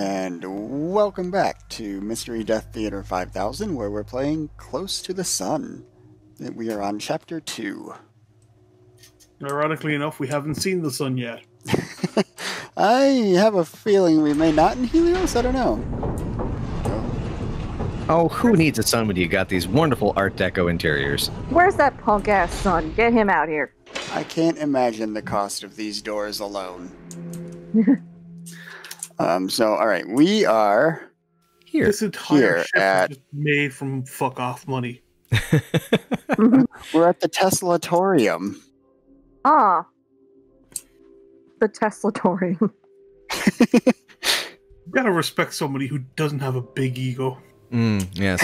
And welcome back to Mystery Death Theater 5000, where we're playing Close to the Sun. We are on Chapter 2. Ironically enough, we haven't seen the sun yet. I have a feeling we may not in Helios, I don't know. Oh, who needs a sun when you got these wonderful Art Deco interiors? Where's that punk-ass son? Get him out here. I can't imagine the cost of these doors alone. Alright, we are here. This entire ship is just made from fuck-off money. We're at the Teslatorium. Ah. The Teslatorium. You gotta respect somebody who doesn't have a big ego. Yes.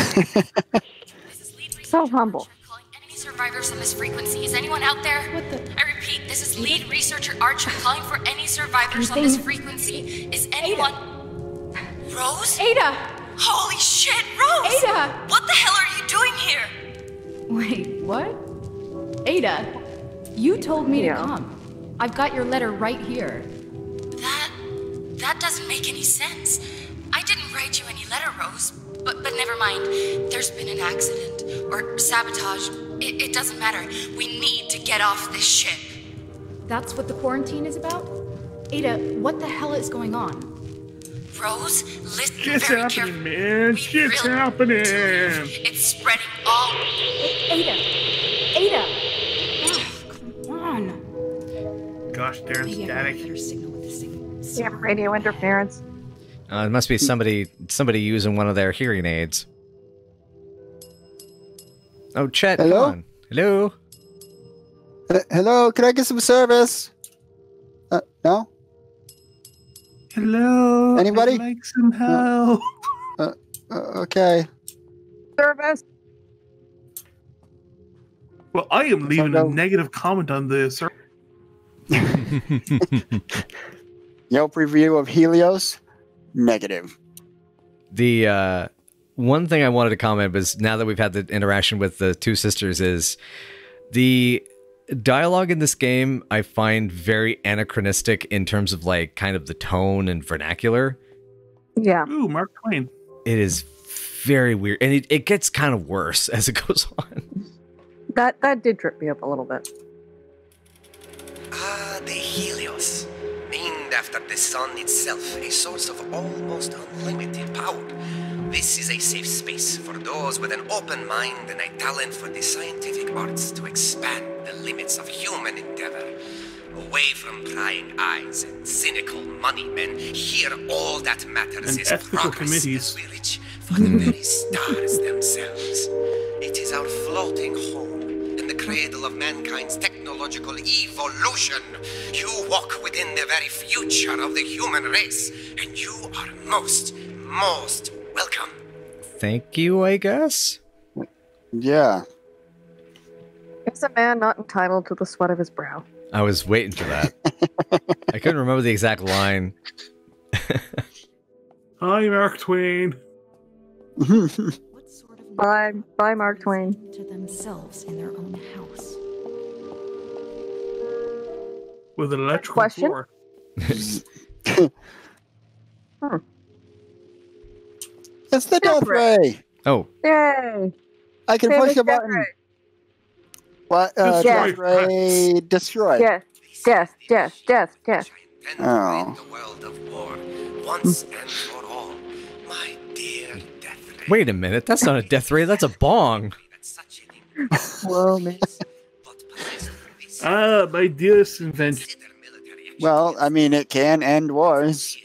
So humble. Enemy survivors on this frequency. Is anyone out there? What the? I repeat, this is lead researcher Archer calling for any survivors on this frequency. Is anyone... Ada. Rose? Ada! Holy shit, Rose! Ada! What the hell are you doing here? Wait, what? Ada, you told me to come. I've got your letter right here. That doesn't make any sense. I didn't write you any letter, Rose. But never mind. There's been an accident. Or sabotage. It doesn't matter. We need to get off this ship. That's what the quarantine is about? Ada, what the hell is going on? Rose, listen Shit's very happening, carefully. man. Shit's happening. It's spreading all... Ada! Ada! Oh, come on. Gosh, there's static. Damn radio interference. It must be somebody using one of their hearing aids. Oh, Chet, hello? Come on. Hello? Hello, can I get some service? No? Hello? Anybody? I'd like some help. Okay. Service? Well, I am leaving a negative comment on this. Yelp review of Helios? Negative. The one thing I wanted to comment was, now that we've had the interaction with the two sisters, is the dialogue in this game I find very anachronistic in terms of like kind of the tone and vernacular. Yeah. Ooh, Mark Twain. It is very weird, and it gets kind of worse as it goes on. That did trip me up a little bit. Ah, the Helios. Named after the sun itself, a source of almost unlimited power. This is a safe space for those with an open mind and a talent for the scientific arts to expand the limits of human endeavor. Away from prying eyes and cynical money men, here all that matters and is ethical progress committees. as we reach for the very stars themselves. It is our floating home and the cradle of mankind's technological evolution. You walk within the very future of the human race, and you are most welcome. Thank you, I guess? Yeah. Is a man not entitled to the sweat of his brow? I was waiting for that. I couldn't remember the exact line. Hi, Mark Twain. Bye, Mark Twain. To themselves in their own house. With an electrical Question? floor. It's the death ray. Oh. Yay! I can push a button. What? Death ray destroy. Death. Oh. The world of war, once and for all. My dear death ray. Wait a minute, that's not a death ray, that's a bong. Whoa, man. Ah, my dearest invention. Well, I mean, it can end wars.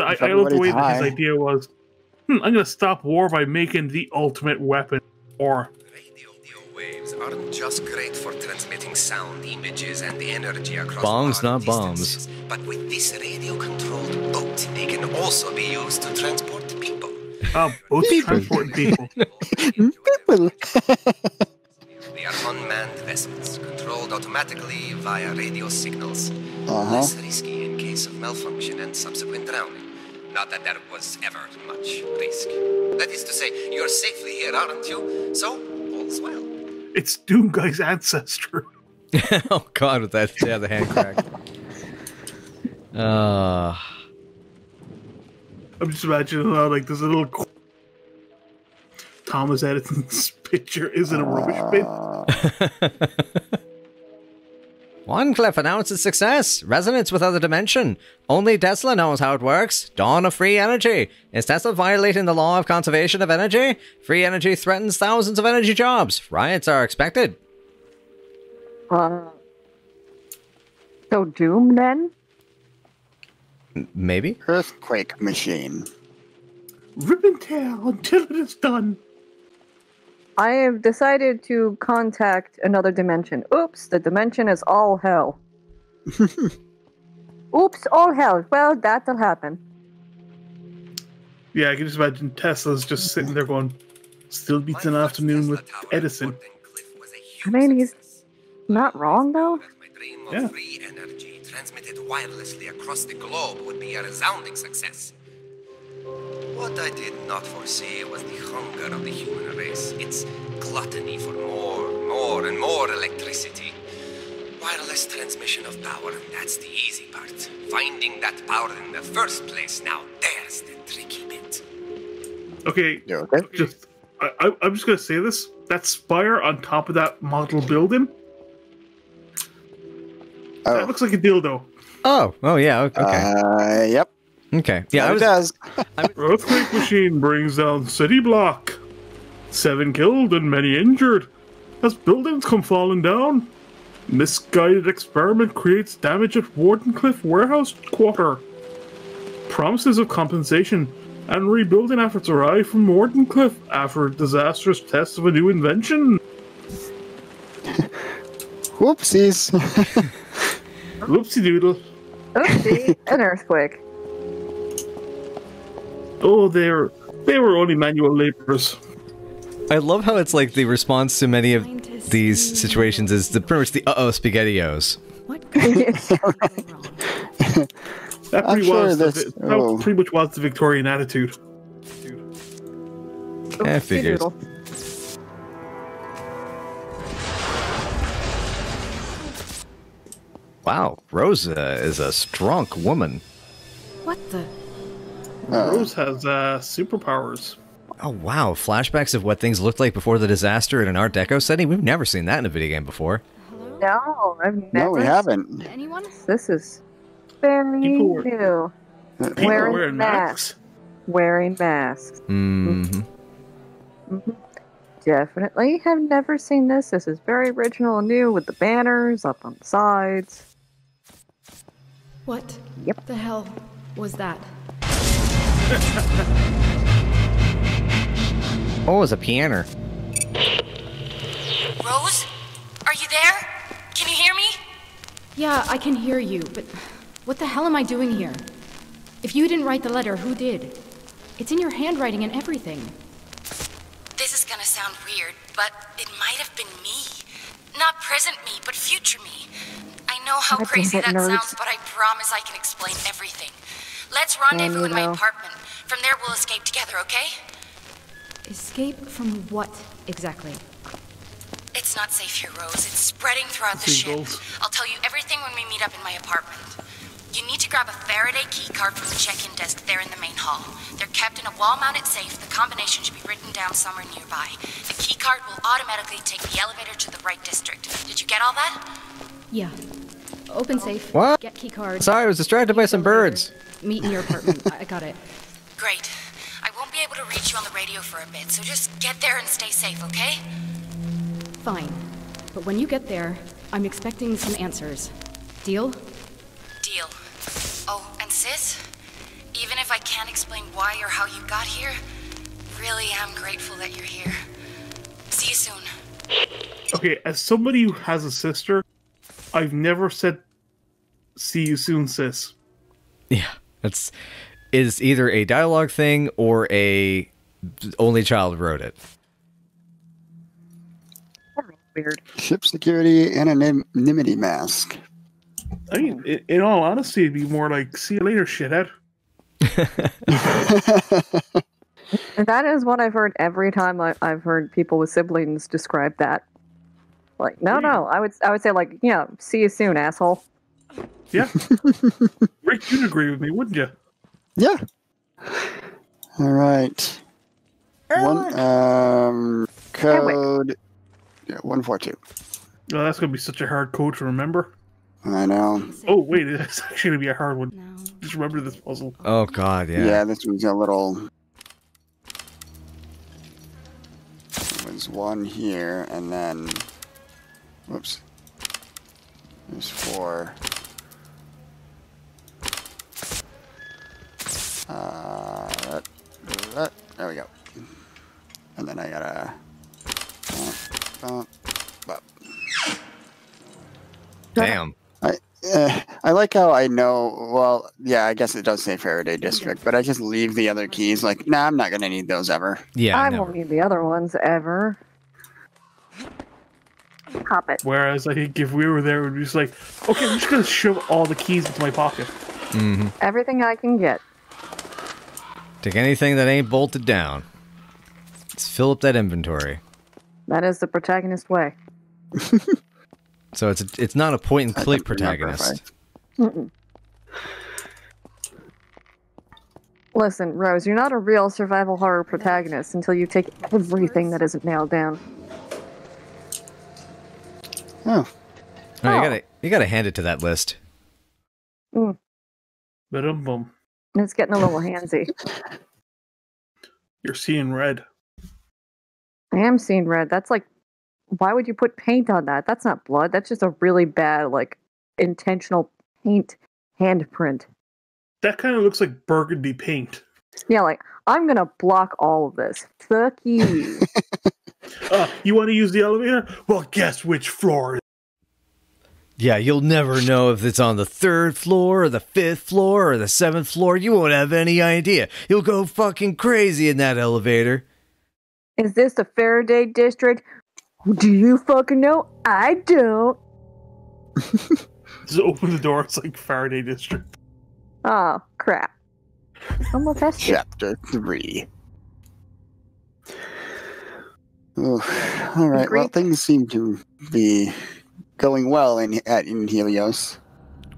I love the way that his idea was, I'm going to stop war by making the ultimate weapon. Or Radio waves aren't just great for transmitting sound, images, and energy across bongs, far not bombs. distances, but with this radio-controlled boat, they can also be used to transport people. Boats transporting people. People. They are unmanned vessels, controlled automatically via radio signals. Uh-huh. Less risky in case of malfunction and subsequent drowning. Not that there was ever much risk. That is to say, you're safely here, aren't you? So, all's well. It's Doom Guy's ancestor. Oh god, with that, yeah, the hand crack. I'm just imagining how, like, there's a little Thomas Edison's picture is in a rubbish bin. Wharncliffe announces success. Resonance with other dimension. Only Tesla knows how it works. Dawn of free energy. Is Tesla violating the law of conservation of energy? Free energy threatens thousands of energy jobs. Riots are expected. So Doom then? Maybe? Earthquake machine. Rip and tear until it is done. I have decided to contact another dimension. Oops, the dimension is all hell. Oops, all hell. Well, that'll happen. Yeah, I can just imagine Tesla's just sitting there going, still beats an afternoon with Edison. I mean, he's not wrong, though. My dream of Yeah. free energy transmitted wirelessly across the globe would be a resounding success. What I did not foresee was the hunger of the human race, its gluttony for more and more electricity. Wireless transmission of power, that's the easy part. Finding that power in the first place, now there's the tricky bit. Okay, You okay? just I'm just gonna say this. That spire on top of that model building, that Oh, looks like a dildo. Oh yeah, okay. yep. Okay. Yeah, It does. Earthquake machine brings down city block. 7 killed and many injured. As buildings come falling down. Misguided experiment creates damage at Wardenclyffe warehouse quarter. Promises of compensation and rebuilding efforts arrive from Wardenclyffe after a disastrous test of a new invention. Whoopsies. Whoopsie doodle. Oopsie, an earthquake. Oh, they were only manual laborers. I love how it's like the response to many of these situations is pretty much the SpaghettiOs. What could wrong? That I'm pretty, sure that pretty much was the Victorian attitude. I figured. Doodle. Wow, Rosa is a strong woman. What the? Rose has superpowers. Oh wow, flashbacks of what things looked like before the disaster in an Art Deco setting? We've never seen that in a video game before. Hello? No, I've never. No, we haven't. Anyone? This is very People were- new. People Wearing are wearing masks. Wearing masks. Mm-hmm. Definitely have never seen this. This is very original and new with the banners up on the sides. What? Yep. The hell was that? Oh, it's a piano. Rose? Are you there? Can you hear me? Yeah, I can hear you, but what the hell am I doing here? If you didn't write the letter, who did? It's in your handwriting and everything. This is gonna sound weird, but it might have been me. Not present me, but future me. I know how God crazy damn it, that nerds. sounds, but I promise I can explain everything. Let's rendezvous in my know. apartment. From there, we'll escape together, okay? Escape from what, exactly? It's not safe here, Rose. It's spreading throughout the ship. Seagulls. I'll tell you everything when we meet up in my apartment. You need to grab a Faraday key card from the check-in desk there in the main hall. They're kept in a wall-mounted safe. The combination should be written down somewhere nearby. The key card will automatically take the elevator to the right district. Did you get all that? Yeah. Open safe. What? Get key card. Sorry, I was distracted by some birds. Meet in your apartment. I got it. Great. I won't be able to reach you on the radio for a bit, so just get there and stay safe, okay? Fine. But when you get there, I'm expecting some answers. Deal? Deal. Oh, and sis, even if I can't explain why or how you got here, really am grateful that you're here. See you soon. Okay, as somebody who has a sister, I've never said, "See you soon, sis." Yeah, that's is either a dialogue thing or a only child wrote it. Weird. Ship security anonymity mask. I mean, in all honesty, it'd be more like, "See you later, shithead." And that is what I've heard every time I've heard people with siblings describe that. Like, no, I would say like, yeah, see you soon, asshole. Yeah. Rick, you'd agree with me, wouldn't you? Yeah. All right. Code 142. Oh, that's gonna be such a hard code to remember. I know. Oh wait, it's actually gonna be a hard one. No. Just remember this puzzle. Oh god, yeah. Yeah, this one's a little. There was one here, and then. Whoops. There's 4. There we go. And then I gotta. Damn. I like how I know. Well, yeah, I guess it does say Faraday District, but I just leave the other keys. Like, nah, I'm not gonna need those ever. Yeah, I never. won't need the other ones ever. Pop it. Whereas I think if we were there, we'd be just like, okay, I'm just gonna shove all the keys into my pocket. Mm-hmm. Everything I can get. Take anything that ain't bolted down. Let's fill up that inventory. That is the protagonist way. So it's not a point and click protagonist. Mm-mm. Listen, Rose, you're not a real survival horror protagonist until you take everything that isn't nailed down. Oh. Oh, you gotta hand it to that list. Mm. Ba-dum-bum. It's getting a little handsy. You're seeing red. I am seeing red. That's like, why would you put paint on that? That's not blood. That's just a really bad, like, intentional paint handprint. That kind of looks like burgundy paint. Yeah, like, I'm gonna block all of this. Fuck you. You want to use the elevator? Well, guess which floor? Yeah, you'll never know if it's on the 3rd floor or the 5th floor or the 7th floor. You won't have any idea. You'll go fucking crazy in that elevator. Is this the Faraday District? Do you fucking know? I don't. Just open the door. It's like Faraday District. Oh, crap. Almost has to. Chapter 3. Oh, all right. Well, things seem to be going well in Helios.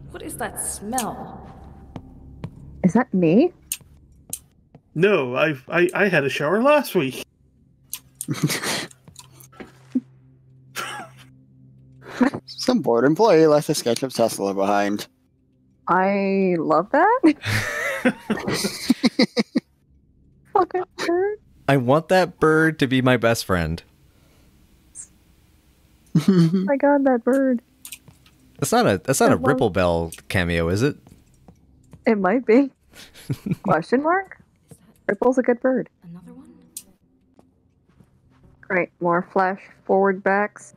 What is that smell? Is that me? No, I had a shower last week. Some bored employee left a sketch of Tesla behind. I love that. Fucking bird. I want that bird to be my best friend. Oh my god, that bird. That's not a Ripple Bell cameo, is it? It might be. Question mark? Ripple's a good bird. Another one? Great. More flash forward backs.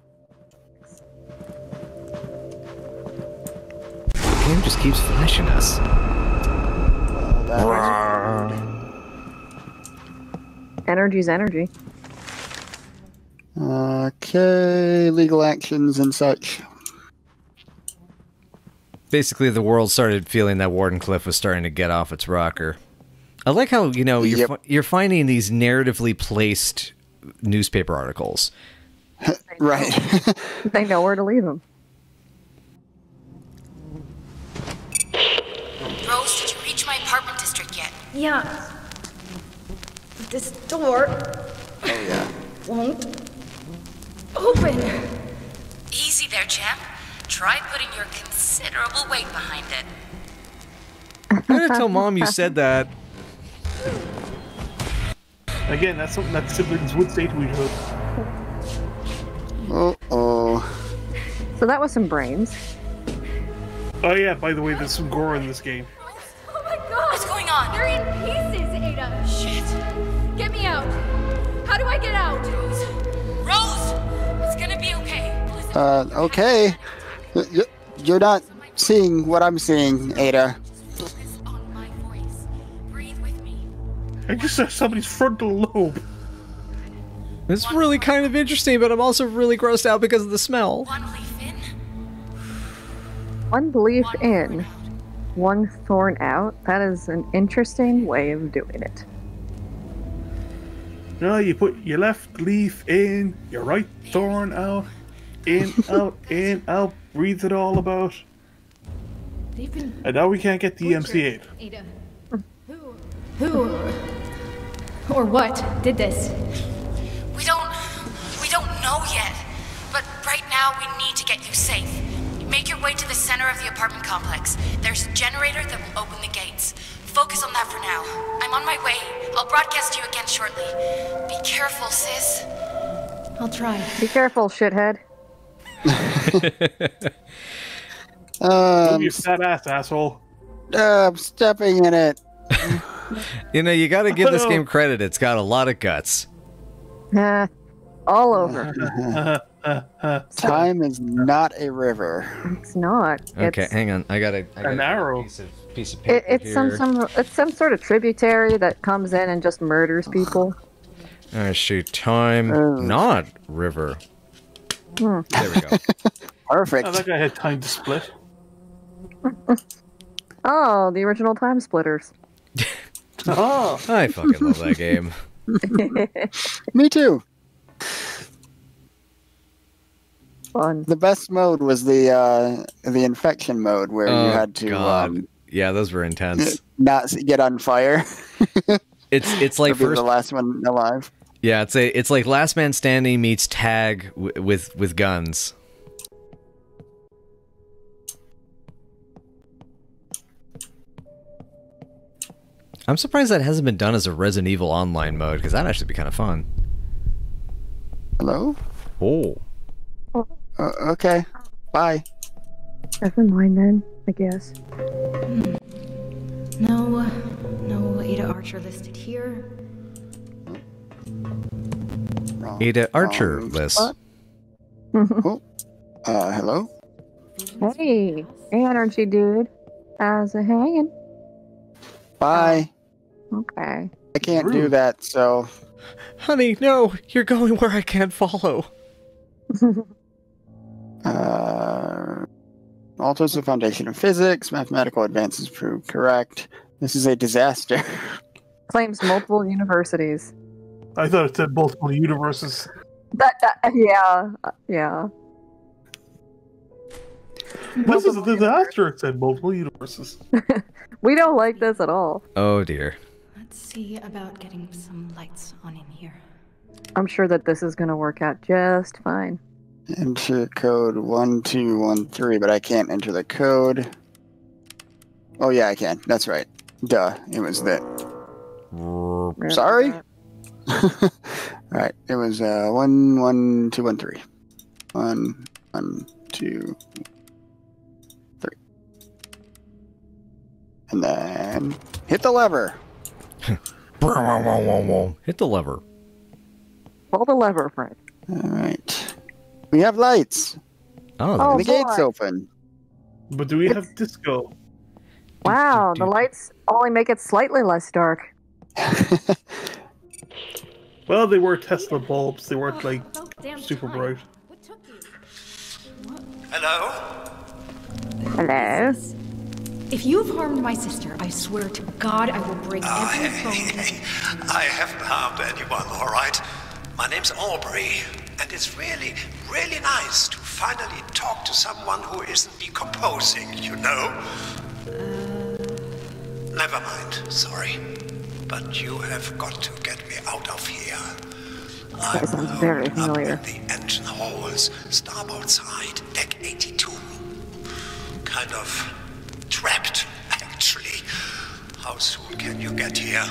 The game just keeps flashing us. Energy's energy. Okay, legal actions and such. Basically, the world started feeling that Wardenclyffe was starting to get off its rocker. I like how, you know, you're finding these narratively placed newspaper articles. Right. They know where to leave them. Rose, did you reach my apartment district yet? Yeah. This door Oh, yeah. won't open. Easy there, champ. Try putting your considerable weight behind it. I'm gonna tell Mom you said that. Again, that's something that siblings would say to each other. Uh-oh. So that was some brains. Oh yeah, by the way, there's some gore in this game. Oh my god! What's going on? They're in pieces, Ada! Shit. Get me out! How do I get out? Rose! It's gonna be okay. Okay. You're not seeing what I'm seeing, Ada. Focus on my voice. Breathe with me. I just saw somebody's frontal lobe. It's really kind of interesting, but I'm also really grossed out because of the smell. One leaf in. One leaf One in, thorn out. one thorn out. That is an interesting way of doing it. No, you put your left leaf in, your right thorn out, in, out, breathe it all about. They've been And now we can't get the MC8. Ada. Who? Who or what did this? We don't know yet. But right now we need to get you safe. Make your way to the center of the apartment complex. There's a generator that will open the gates. Focus on that for now. I'm on my way. I'll broadcast you again shortly. Be careful, sis. I'll try. Be careful, shithead. You fat ass asshole. I'm stepping in it. You know, you got to give this game credit. It's got a lot of guts. All over. Time is not a river. It's not. Okay, It's, hang on. I got An arrow. piece of paper it's here. it's some sort of tributary that comes in and just murders people. I shoot time, not river. There we go. Perfect. I think I had time to split. Oh, the original Time Splitters. Oh. I fucking love that game. Me too. Fun. The best mode was the infection mode where you had to God. Yeah, those were intense. not get on fire. It's like Or be the first. last one alive. Yeah, it's like Last Man Standing meets tag with guns. I'm surprised that hasn't been done as a Resident Evil Online mode, because that'd actually be kind of fun. Hello? Oh. Okay. Bye. Never mind then, I guess. No Ada Archer listed here. Wrong- Ada Archer wrong list. spot. Oh. Hello? Hey, energy dude. How's it hanging? Bye. Okay. I can't do that, so... Honey, no! You're going where I can't follow. Alters the foundation of physics. Mathematical advances proved correct. This is a disaster. Claims multiple universities. I thought it said multiple universes. Yeah. This is a disaster. It said multiple universes. We don't like this at all. Oh dear. Let's see about getting some lights on in here. I'm sure that this is going to work out just fine. Enter code 1213, but I can't enter the code. Oh yeah, I can. That's right. Duh. It was that. Sorry? Alright, it was 11213. 1, 1, 2, 3. And then hit the lever. Hit the lever. Pull the lever, Fred. Alright. We have lights. Oh, Oh, And the gate's boy. open. But do we have disco? Wow, the lights only make it slightly less dark. Well, they were Tesla bulbs. They weren't like About damn super time. bright. What took you? Hello? Hello? If you've harmed my sister, I swear to God I will break every bone. I haven't harmed anyone, all right? My name's Aubrey, and it's really, really nice to finally talk to someone who isn't decomposing, you know? Never mind, sorry. But you have got to get me out of here. I'm sounds very holed familiar. up in the engine halls, starboard side, deck 82. Kind of trapped, actually. How soon can you get here?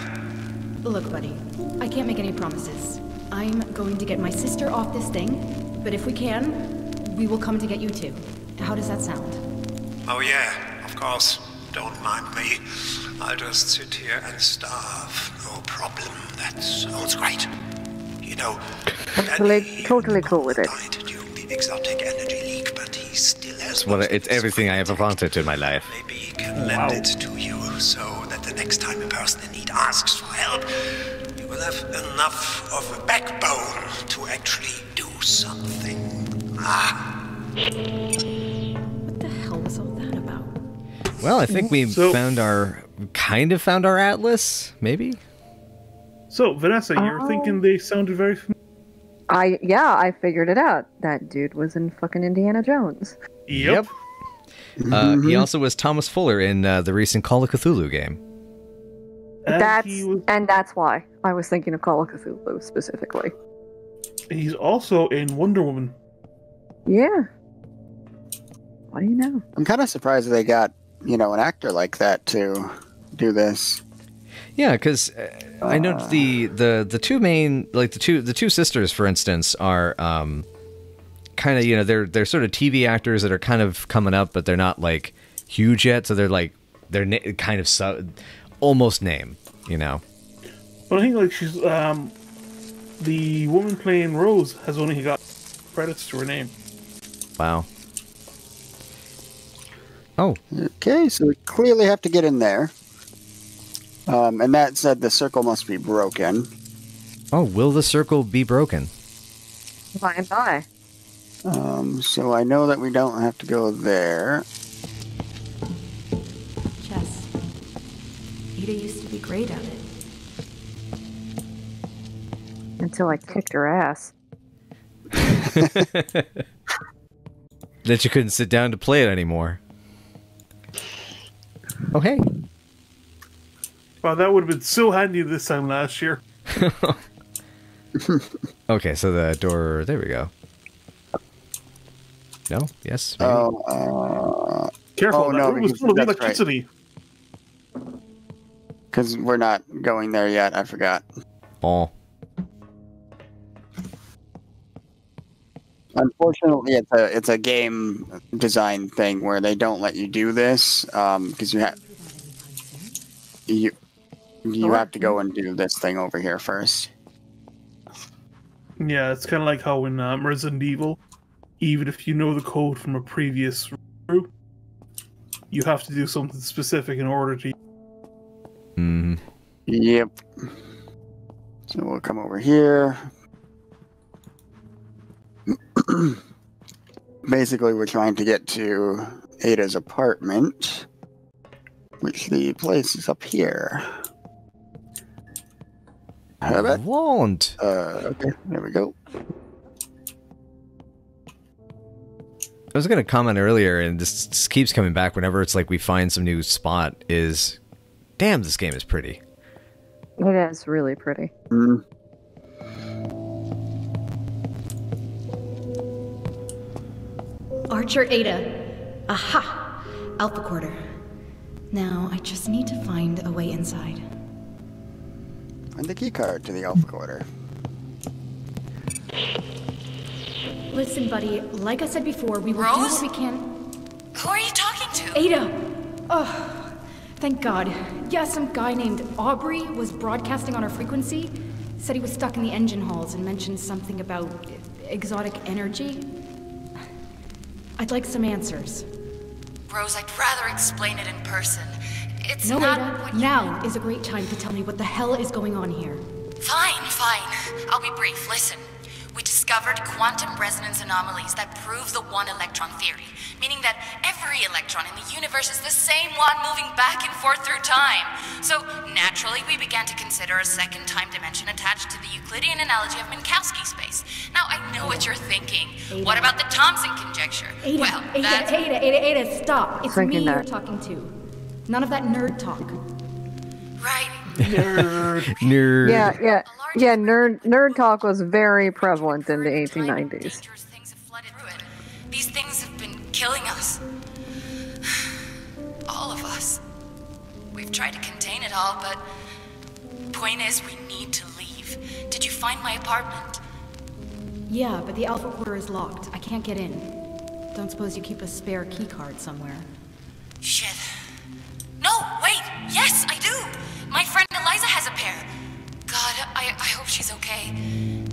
Look, buddy, I can't make any promises. I'm going to get my sister off this thing, but if we can, we will come to get you too. How does that sound? Oh yeah, of course. Don't mind me. I'll just sit here and starve. No problem. That sounds great. You know, Totally cool with it. died during the exotic energy leak, but he still has It's everything I ever wanted in my life. Maybe he can lend it to you so that the next time a person in need asks for help, you will have enough of a backbone to actually do something. What the hell was all that about? Well, I think we So- found our atlas, maybe? So, Vanessa, you're thinking they sounded very familiar? I figured it out. That dude was in fucking Indiana Jones. Yep. He also was Thomas Fuller in the recent Call of Cthulhu game. And that's why I was thinking of Call of Cthulhu specifically. he's also in Wonder Woman. Yeah. What do you know? I'm kind of surprised they got, an actor like that to do this. Yeah, because I know the two main, like the two sisters, for instance, are kind of they're sort of TV actors that are kind of coming up, but they're not like huge yet. So they're like kind of almost name, But I think like she's the woman playing Rose has only got credits to her name. Wow. Oh. Okay, so we clearly have to get in there. And that said, the circle must be broken. Oh, will the circle be broken? By and by. So I know that we don't have to go there. Chess. Ada used to be great at it. Until I kicked her ass. That you couldn't sit down to play it anymore. Oh, hey. Wow, that would have been so handy this time last year. Okay, so the door... There we go. No? Yes? Maybe? Careful, that no, room was full of that's electricity. Because we're not going there yet, I forgot. Oh. Unfortunately, it's a game design thing where they don't let you do this because you have to go and do this thing over here first. Yeah, it's kind of like how in Resident Evil, even if you know the code from a previous route, you have to do something specific in order to... Mm-hmm. Yep. So we'll come over here. Basically, we're trying to get to Ada's apartment, which the place is up here. Have it? Won't. Okay, there we go. I was going to comment earlier, and this keeps coming back whenever it's like we find some new spot, is... Damn, this game is pretty. It is really pretty. Mm. Archer Ada. Aha! Alpha Quarter. Now, I just need to find a way inside. And the key card to the Alpha Quarter. Listen, buddy, like I said before, we will do Rose? what we can... Who are you talking to? Ada! Oh, thank God. Yeah, some guy named Aubrey was broadcasting on our frequency. Said he was stuck in the engine halls and mentioned something about exotic energy. I'd like some answers. Rose, I'd rather explain it in person. It's No, not Ada, what you... now is a great time to tell me what the hell is going on here. Fine, fine. I'll be brief. Listen. We discovered quantum resonance anomalies that prove the one-electron theory, meaning that every electron in the universe is the same one moving back and forth through time. So, naturally, we began to consider a second time dimension attached to the Euclidean analogy of Minkowski space. Now, I know what you're thinking. Ada. What about the Thomson conjecture? Ada, Well, Ada, that's... Ada, stop. It's Thinking me you're that. talking to. None of that nerd talk. Right. Nerd. Yeah, nerd talk was very prevalent in the 1890s. Dangerous things have flooded through it. These things have been killing us. All of us. We've tried to contain it all, but point is, we need to leave. Did you find my apartment? Yeah, but the Alpha Quarter is locked. I can't get in. Don't suppose you keep a spare key card somewhere. Shit. No, wait! Yes, I do! My friend Eliza has a pair. God, I hope she's okay.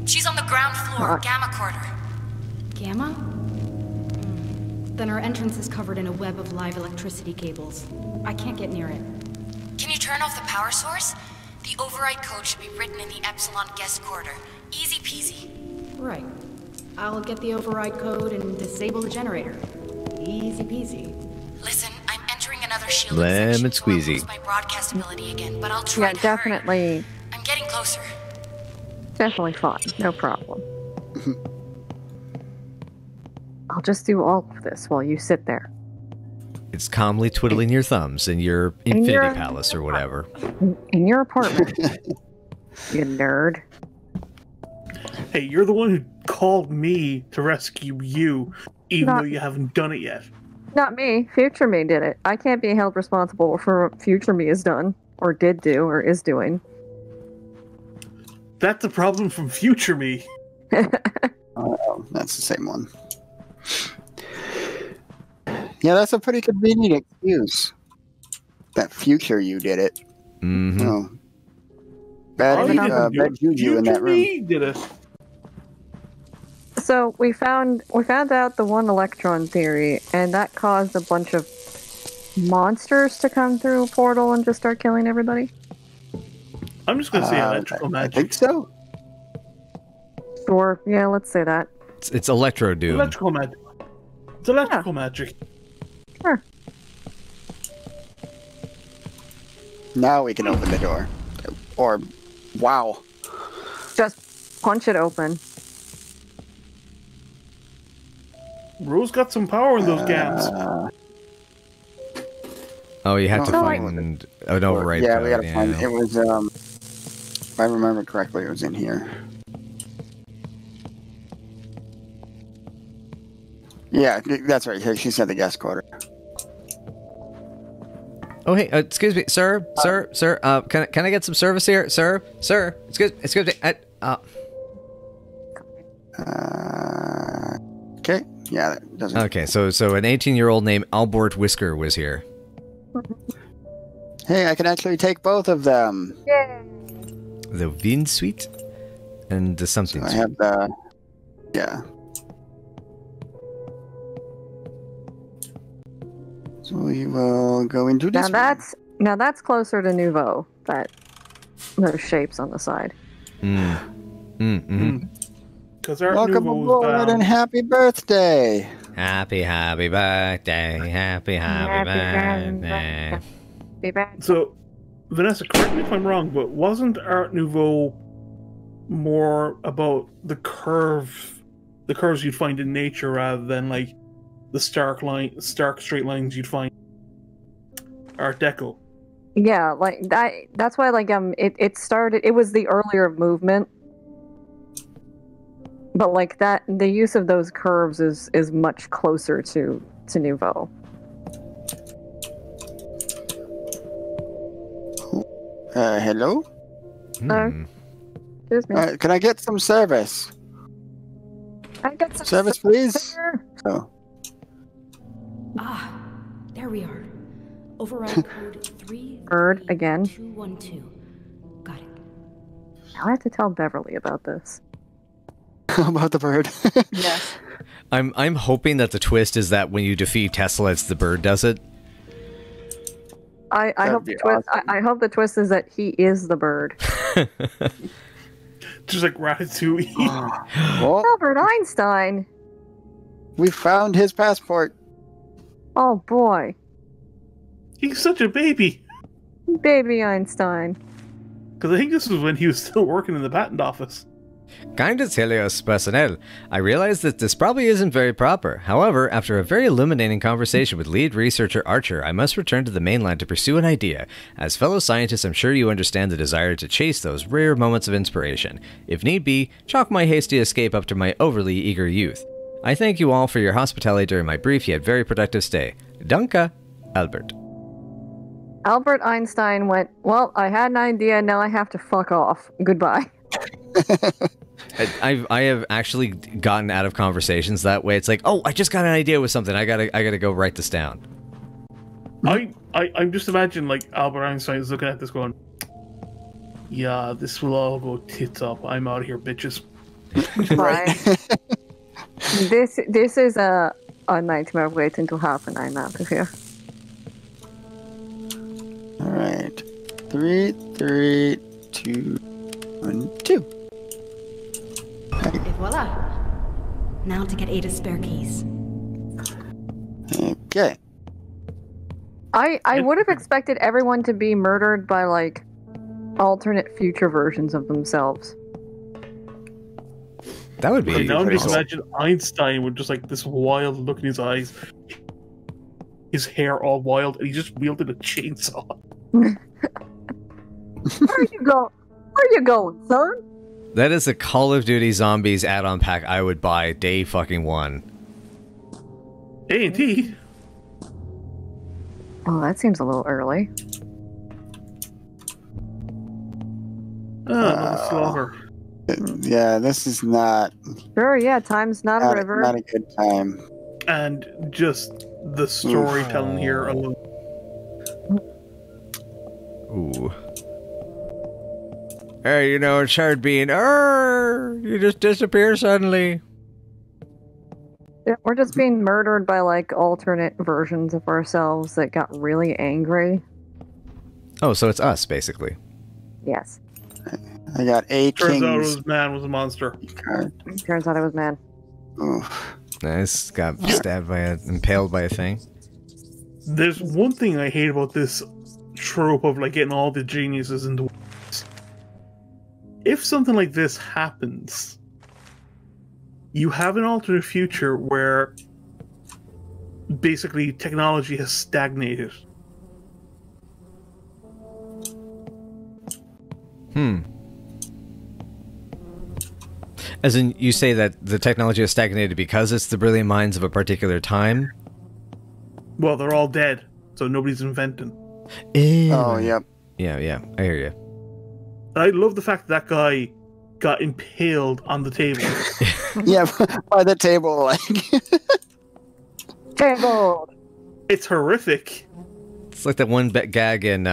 She's on the ground floor, Gamma Quarter. Gamma? Then our entrance is covered in a web of live electricity cables. I can't get near it. Can you turn off the power source? The override code should be written in the Epsilon guest quarter. Easy peasy. Right. I'll get the override code and disable the generator. Easy peasy. Listen, I'm entering another shielded Lemon section, so I'll squeezy. lose my broadcast ability again, but I'll try Yeah, to hurry. definitely I'm getting closer. fine. No problem. I'll just do all of this while you sit there. It's calmly twiddling your thumbs in your Infinity Palace or whatever. In your apartment. You nerd. Hey, you're the one who called me to rescue you, even though you haven't done it yet. Not me. Future me did it. I can't be held responsible for what future me has done, or did do, or is doing. That's a problem from future me. Oh, that's the same one. Yeah, that's a pretty convenient excuse. That future you did it. Mm-hmm. Oh. Bad juju in that room. Me did it. So we found out the one electron theory, and that caused a bunch of monsters to come through a portal and just start killing everybody. I'm just gonna say electrical magic. I think so. Sure, yeah, let's say that. It's Electro Doom. Electrical magic. It's electrical magic. Sure. Now we can open the door. Or, wow. Just punch it open. Rose got some power in those gaps. Oh, you had to Oh, find an override Yeah, code. we gotta find it. It was, if I remember correctly, it was in here. Yeah, that's right. She said the guest quarter. Oh, hey, excuse me, sir. Can I get some service here, sir? Excuse me. Okay. Yeah, that doesn't. Okay, so an 18-year-old named Albert Whisker was here. Hey, I can actually take both of them. Yay! The Wind Suite and the something. I have the. Yeah. So we will go into this. Now that's closer to Nouveau. Those shapes on the side. Because our Welcome Nouveau was aboard and happy birthday. Happy birthday. Happy birthday. So, Vanessa, correct me if I'm wrong, but wasn't Art Nouveau more about the curves you'd find in nature rather than like the stark straight lines you'd find Art Deco? Yeah, like that. That's why, like, it started. It was the earlier movement, but like that, the use of those curves is much closer to Nouveau. Hello? Excuse me. Can I get some service? I got some Service, please. sir. Oh. Ah, there we are. Override code 3. Bird again. 212. Got it. Now I have to tell Beverly about this. About the bird. Yes. I'm hoping that the twist is that when you defeat Tesla, it's the bird does it. I hope the twist. Awesome. I hope the twist is that he is the bird. Just like Ratatouille. Well, Albert Einstein. we found his passport. Oh boy, He's such a baby. baby Einstein. Because I think this was when he was still working in the patent office. Kinda HELIOS personnel. I realize that this probably isn't very proper. However, after a very illuminating conversation with lead researcher Archer, I must return to the mainland to pursue an idea. As fellow scientists, I'm sure you understand the desire to chase those rare moments of inspiration. If need be, chalk my hasty escape up to my overly eager youth. I thank you all for your hospitality during my brief yet very productive stay. Danke, Albert. Albert Einstein went, well, I had an idea, now I have to fuck off. Goodbye. I have actually gotten out of conversations that way. It's like, oh, I just got an idea with something. I gotta go write this down. I'm just imagining like Albert Einstein is looking at this going, yeah, this will all go tits up. I'm out of here, bitches. Bye. This is a nightmare waiting to happen. I'm out of here. All right. 3, 3, 2, 1, 2. Et voila. Now to get Ada's spare keys. Okay. I would have expected everyone to be murdered by like alternate future versions of themselves. That would be Now I'm pretty just cool. imagine Einstein with just like this wild look in his eyes. his hair all wild, and he just wielded a chainsaw. Where you going, son? That is a Call of Duty Zombies add-on pack I would buy day fucking one. A&T. Oh, that seems a little early. Another slaughter. Yeah, this is not Sure, yeah, time's not a river. not a good time. And just the storytelling here alone. Ooh. Hey, you know, it's hard being, you just disappear suddenly. Yeah, we're just being murdered by, like, alternate versions of ourselves that got really angry. Oh, so it's us, basically. Yes. I got a Turns out it king's was man was a monster. card. Turns out I was man. Oof. Nice. Got stabbed by impaled by a thing. There's one thing I hate about this trope of like getting all the geniuses into. If something like this happens, you have an alternate future where basically technology has stagnated. As in, you say that the technology has stagnated because it's the brilliant minds of a particular time? Well, they're all dead, so nobody's inventing. Oh, yep. Yeah, I hear you. I love the fact that guy got impaled on the table. Yeah, by the table, like. Table! It's horrific. It's like that one gag in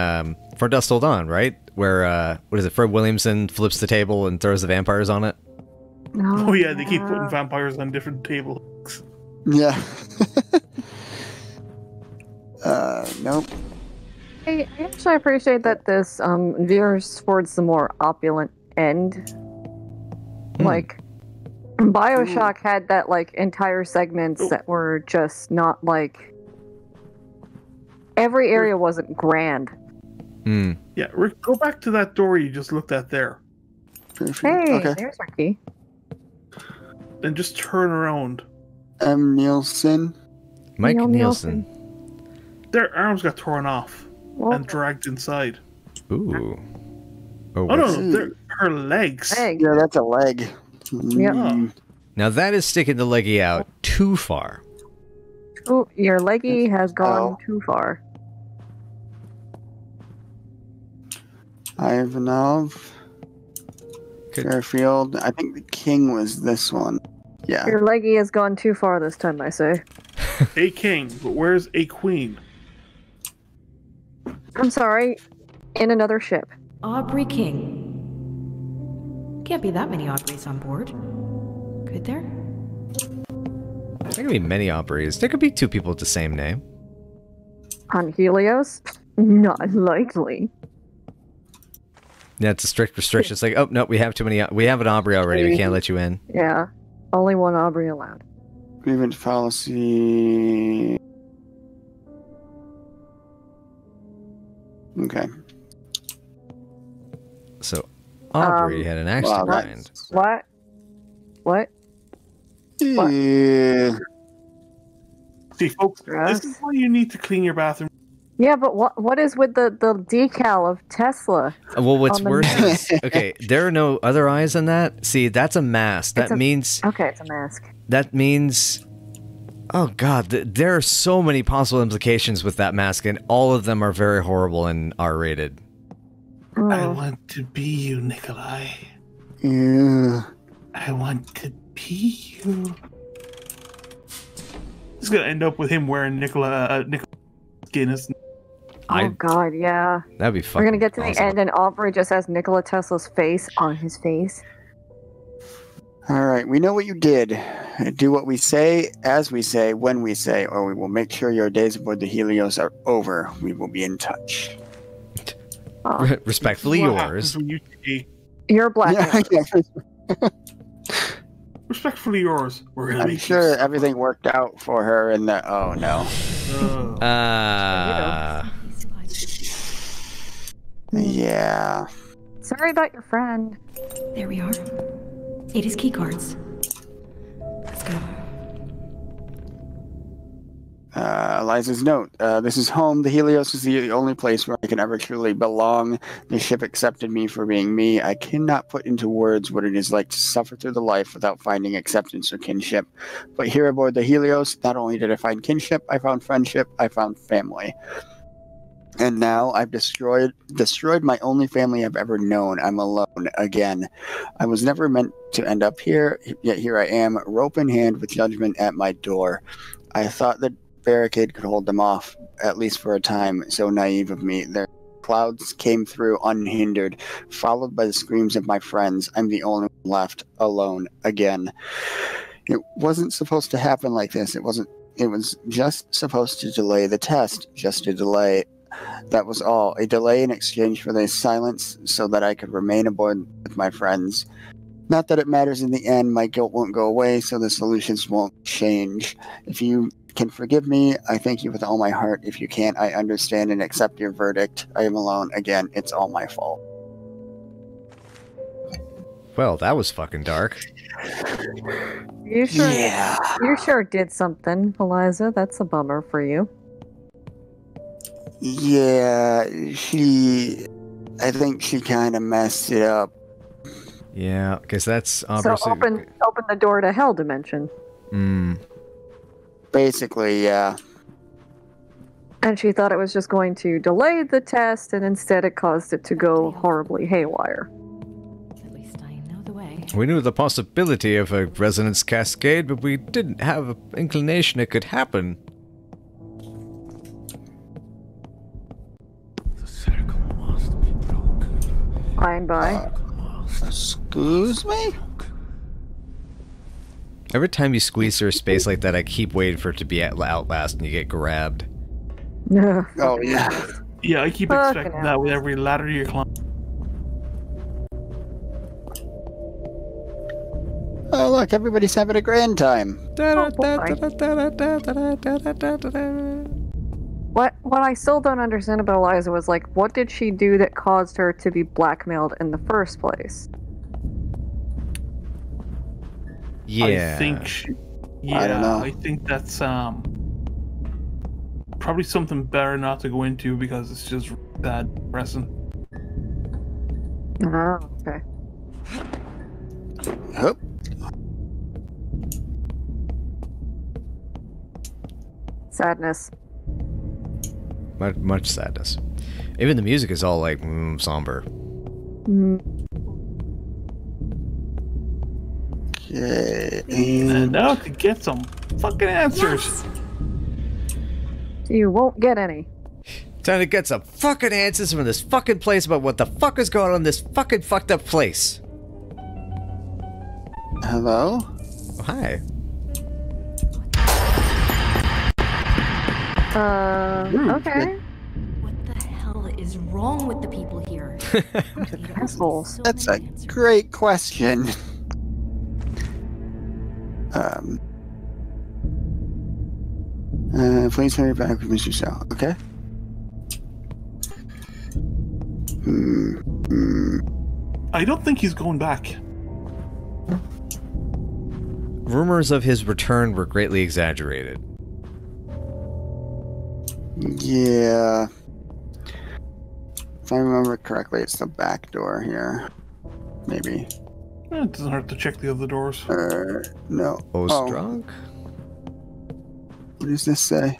For Dusk Till Dawn, right? Where, what is it, Fred Williamson flips the table and throws the vampires on it? Oh yeah, they keep putting vampires on different tables. Yeah. Nope. I actually appreciate that this veers towards the more opulent end. Like, Bioshock had that, like, entire segments that were just not, like... Every area wasn't grand. Yeah, Rick, go back to that door you just looked at there. Hey, there's Ricky. And just turn around. M. Nielsen. Mike Neil Nielsen. Their arms got torn off and dragged inside. Ooh. Oh no, they're her legs. Hey. Yeah, that's a leg. Yeah. Mm. Now that is sticking the leggy out too far. Ooh, your leggy has gone too far. Ivanov. Fairfield. I think the king was this one. Yeah. Your leggy has gone too far this time, I say. A king, but where's a queen? I'm sorry. In another ship. Aubrey King. Can't be that many Aubreys on board. Could there? There could be many Aubreys. There could be two people with the same name. On Helios? Not likely. Yeah, it's a strict restriction. It's like, oh, no, we have too many. We have an Aubrey already. We can't let you in. Yeah. Only one Aubrey allowed. Grievance policy. Okay. So, Aubrey had an axe to grind. What? What? Yeah. See, folks, this is why you need to clean your bathroom. Yeah, but what is with the decal of Tesla? Well, what's on the worse mask? is, okay, there are no other eyes on that. See, that's a mask. That means... Okay, it's a mask. That means... Oh, God, there are so many possible implications with that mask, and all of them are very horrible and R-rated. I want to be you, Nikolai. Yeah. I want to be you. It's gonna end up with him wearing Nikolai Guinness. Oh God, yeah. That'd be fucking We're gonna get to the awesome. end, and Aubrey just has Nikola Tesla's face on his face. All right, we know what you did. Do what we say, as we say, when we say, or we will make sure your days aboard the Helios are over. We will be in touch. Oh. Respectfully What yours. happens when you say, You're black. Yeah, respectfully yours. We're gonna I'm make sure you everything worked out for her in the... Oh, no. Yeah. Sorry about your friend. There we are. 8 is key cards. Let's go. Eliza's note. This is home. The Helios is the only place where I can ever truly belong. The ship accepted me for being me. I cannot put into words what it is like to suffer through the life without finding acceptance or kinship. But here aboard the Helios, not only did I find kinship, I found friendship, I found family. And now I've destroyed my only family I've ever known. I'm alone again. I was never meant to end up here, yet here I am, rope in hand with judgment at my door. I thought the barricade could hold them off, at least for a time. So naive of me. Their clouds came through unhindered, followed by the screams of my friends. I'm the only one left, alone again. It wasn't supposed to happen like this. It was just supposed to delay the test, just a delay. That was all. A delay in exchange for their silence so that I could remain aboard with my friends. Not that it matters in the end. My guilt won't go away, so the solutions won't change. If you can forgive me, I thank you with all my heart. If you can't, I understand and accept your verdict. I am alone again. It's all my fault. Well, that was fucking dark. You sure? Yeah. You sure did something, Eliza. That's a bummer for you. Yeah, I think she kind of messed it up. Yeah, because that's So obviously... open the door to hell dimension. Basically, yeah. And she thought it was just going to delay the test, and instead it caused it to go horribly haywire. At least I know the way. We knew the possibility of a resonance cascade, but we didn't have an inclination it could happen. Fine by. Excuse me? Every time you squeeze through a space like that, I keep waiting for it to be at Outlast and you get grabbed. Oh, yeah. Yeah, I keep Fucking expecting that with every ladder you climb. Oh, look, everybody's having a grand time. What I still don't understand about Eliza was, like, what did she do that caused her to be blackmailed in the first place? Yeah. I think I don't know. I think that's probably something better not to go into because it's just that depressing. Oh, okay. Hup. Sadness. Much sadness. Even the music is all like somber. Okay. And now to get some fucking answers. Yes! You won't get any. Time to get some fucking answers from this fucking place about what the fuck is going on in this fucking fucked up place. Hello? Oh, hi. Okay. What the hell is wrong with the people here? Assholes. That's a great question. Please hurry back with Mr. Sal, okay? I don't think he's going back. Rumors of his return were greatly exaggerated. Yeah. If I remember correctly, it's the back door here. Maybe. It doesn't hurt to check the other doors. No. Ostrog? What does this say?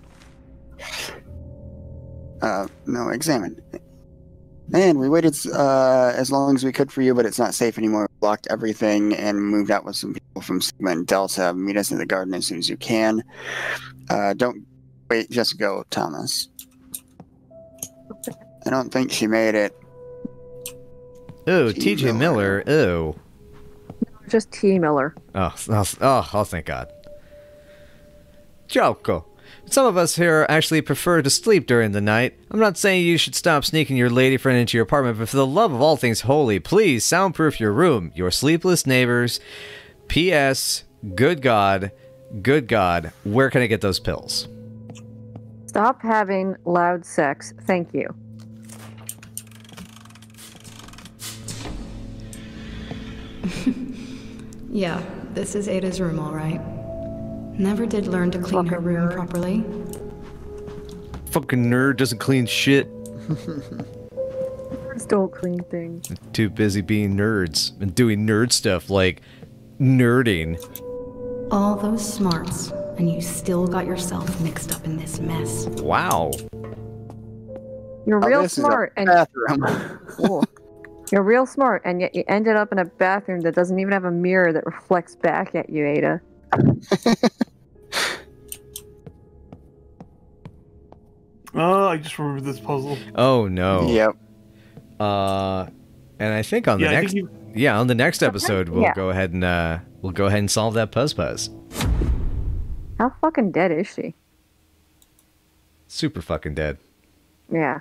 No, examine. Man, we waited as long as we could for you, but it's not safe anymore. We blocked everything and moved out with some people from Sigma and Delta. Meet us in the garden as soon as you can. Don't wait, just go, Thomas. I don't think she made it. Ooh, TJ Miller. Ooh. Just T. Miller. Oh, thank God. Joko. Some of us here actually prefer to sleep during the night. I'm not saying you should stop sneaking your lady friend into your apartment, but for the love of all things holy, please soundproof your room. Your sleepless neighbors. P.S. Good God, where can I get those pills? Stop having loud sex. Thank you. Yeah, this is Ada's room, all right. Never did learn to clean her room properly. fucking nerd doesn't clean shit. Nerds don't clean things. Too busy being nerds and doing nerd stuff like nerding. All those smarts, and you still got yourself mixed up in this mess. Wow. You're Oh, real this is a smart and bathroom. cool. You're real smart, and yet you ended up in a bathroom that doesn't even have a mirror that reflects back at you, Ada. Oh, I just remembered this puzzle. Oh no. Yep. And I think on the on the next episode we'll go ahead and solve that Puzz. How fucking dead is she? Super fucking dead. Yeah.